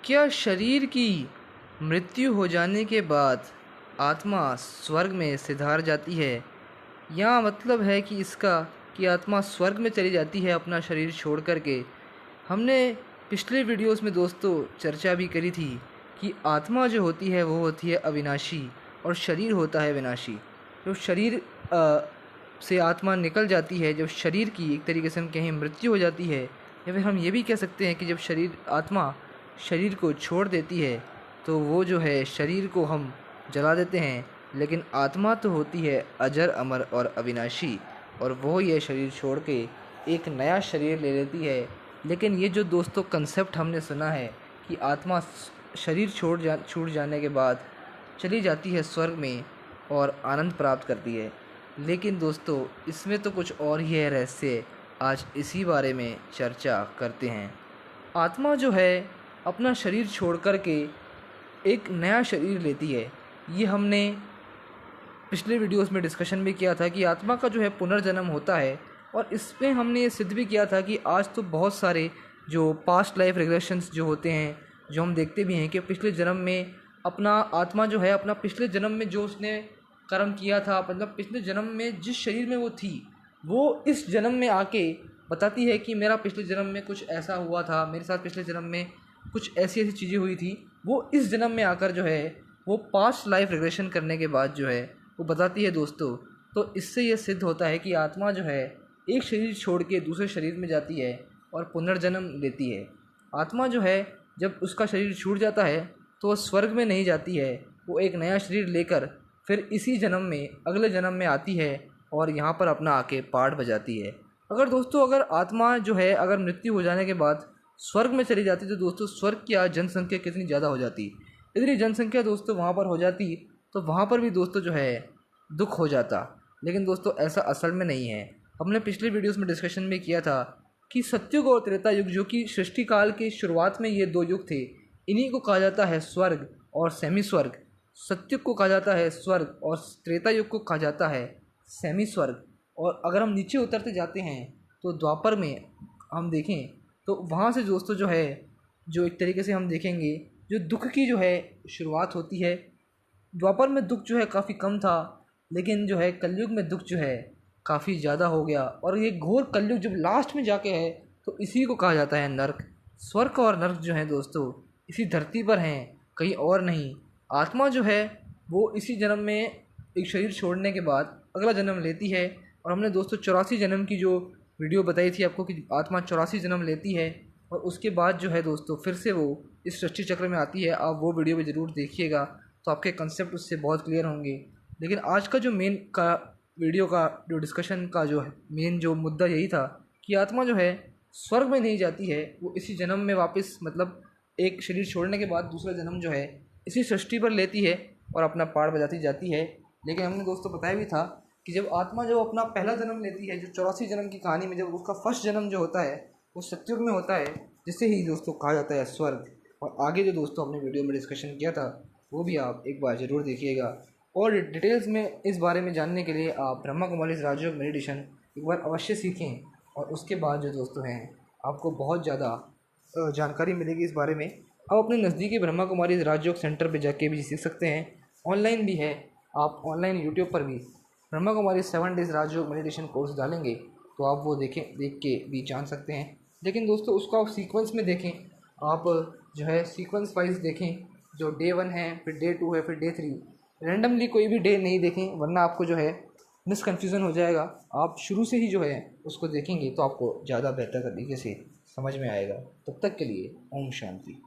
क्या शरीर की मृत्यु हो जाने के बाद आत्मा स्वर्ग में सिधार जाती है? या मतलब है कि इसका कि आत्मा स्वर्ग में चली जाती है अपना शरीर छोड़ कर के। हमने पिछले वीडियोस में दोस्तों चर्चा भी करी थी कि आत्मा जो होती है वो होती है अविनाशी और शरीर होता है विनाशी। जो शरीर से आत्मा निकल जाती है, जब शरीर की एक तरीके से हम कहें मृत्यु हो जाती है, या फिर हम ये भी कह सकते हैं कि जब आत्मा शरीर को छोड़ देती है तो वो जो है शरीर को हम जला देते हैं, लेकिन आत्मा तो होती है अजर अमर और अविनाशी, और वो ये शरीर छोड़ के एक नया शरीर ले लेती है। लेकिन ये जो दोस्तों कंसेप्ट हमने सुना है कि आत्मा शरीर छूट जाने के बाद चली जाती है स्वर्ग में और आनंद प्राप्त करती है, लेकिन दोस्तों इसमें तो कुछ और ही है रहस्य। आज इसी बारे में चर्चा करते हैं। आत्मा जो है अपना शरीर छोड़ कर के एक नया शरीर लेती है। ये हमने पिछले वीडियोस में डिस्कशन भी किया था कि आत्मा का जो है पुनर्जन्म होता है, और इसमें हमने ये सिद्ध भी किया था कि आज तो बहुत सारे जो पास्ट लाइफ रिग्रेशंस जो होते हैं, जो हम देखते भी हैं कि पिछले जन्म में अपना आत्मा जो है अपना पिछले जन्म में जो उसने कर्म किया था, मतलब पिछले जन्म में जिस शरीर में वो थी, वो इस जन्म में आके बताती है कि मेरा पिछले जन्म में कुछ ऐसा हुआ था, मेरे साथ पिछले जन्म में कुछ ऐसी ऐसी चीज़ें हुई थी। वो इस जन्म में आकर जो है वो पास्ट लाइफ रिग्रेशन करने के बाद जो है वो बताती है दोस्तों। तो इससे ये सिद्ध होता है कि आत्मा जो है एक शरीर छोड़ के दूसरे शरीर में जाती है और पुनर्जन्म लेती है। आत्मा जो है जब उसका शरीर छूट जाता है तो वो स्वर्ग में नहीं जाती है, वो एक नया शरीर लेकर फिर इसी जन्म में अगले जन्म में आती है और यहाँ पर अपना आके पार्ट बजाती है। अगर आत्मा जो है अगर मृत्यु हो जाने के बाद स्वर्ग में चली जाती तो दोस्तों स्वर्ग की आज जनसंख्या कितनी ज़्यादा हो जाती। इतनी जनसंख्या दोस्तों वहाँ पर हो जाती तो वहाँ पर भी दोस्तों जो है दुख हो जाता। लेकिन दोस्तों ऐसा असल में नहीं है। हमने पिछले वीडियोस में डिस्कशन में किया था कि सत्युग और त्रेता युग, जो कि सृष्टि काल के शुरुआत में ये दो युग थे, इन्हीं को कहा जाता है स्वर्ग और सेमी स्वर्ग। सत्युग को कहा जाता है स्वर्ग और त्रेता युग को कहा जाता है सेमी स्वर्ग। और अगर हम नीचे उतरते जाते हैं तो द्वापर में हम देखें तो वहाँ से दोस्तों जो है जो एक तरीके से हम देखेंगे जो दुख की जो है शुरुआत होती है। द्वापर में दुख जो है काफ़ी कम था, लेकिन जो है कलयुग में दुख जो है काफ़ी ज़्यादा हो गया, और ये घोर कलयुग जब लास्ट में जाके है तो इसी को कहा जाता है नर्क। स्वर्ग और नर्क जो है दोस्तों इसी धरती पर हैं, कहीं और नहीं। आत्मा जो है वो इसी जन्म में एक शरीर छोड़ने के बाद अगला जन्म लेती है, और हमने दोस्तों 84 जन्म की जो वीडियो बताई थी आपको कि आत्मा 84 जन्म लेती है और उसके बाद जो है दोस्तों फिर से वो इस सृष्टि चक्र में आती है। आप वो वीडियो भी ज़रूर देखिएगा तो आपके कंसेप्ट उससे बहुत क्लियर होंगे। लेकिन आज का जो मेन का वीडियो का जो डिस्कशन का जो है मेन जो मुद्दा यही था कि आत्मा जो है स्वर्ग में नहीं जाती है, वो इसी जन्म में वापस मतलब एक शरीर छोड़ने के बाद दूसरा जन्म जो है इसी सृष्टि पर लेती है और अपना पार्ट बजाती जाती है। लेकिन हमने दोस्तों बताया भी था कि जब आत्मा जो अपना पहला जन्म लेती है, जो 84 जन्म की कहानी में जब उसका फर्स्ट जन्म जो होता है वो सत्युग में होता है, जिसे ही दोस्तों कहा जाता है स्वर्ग। और आगे जो दोस्तों हमने वीडियो में डिस्कशन किया था वो भी आप एक बार ज़रूर देखिएगा। और डिटेल्स में इस बारे में जानने के लिए आप ब्रह्मा कुमारी राजयोग मेडिटेशन एक बार अवश्य सीखें, और उसके बाद जो दोस्तों हैं आपको बहुत ज़्यादा जानकारी मिलेगी इस बारे में। आप अपने नज़दीकी ब्रह्मा कुमारी राजयोग सेंटर पर जाके भी सीख सकते हैं, ऑनलाइन भी है। आप ऑनलाइन यूट्यूब पर भी ब्रह्मा कुमारी 7 डेज़ राजयोग मेडिटेशन कोर्स डालेंगे तो आप वो देख के भी जान सकते हैं। लेकिन दोस्तों उसको आप सीक्वेंस में देखें, आप जो है सीक्वेंस वाइज देखें, जो डे 1 है फिर डे 2 है फिर डे 3, रैंडमली कोई भी डे नहीं देखें, वरना आपको जो है मिसकन्फ्यूज़न हो जाएगा। आप शुरू से ही जो है उसको देखेंगे तो आपको ज़्यादा बेहतर तरीके से समझ में आएगा। तब तक के लिए ओम शांति।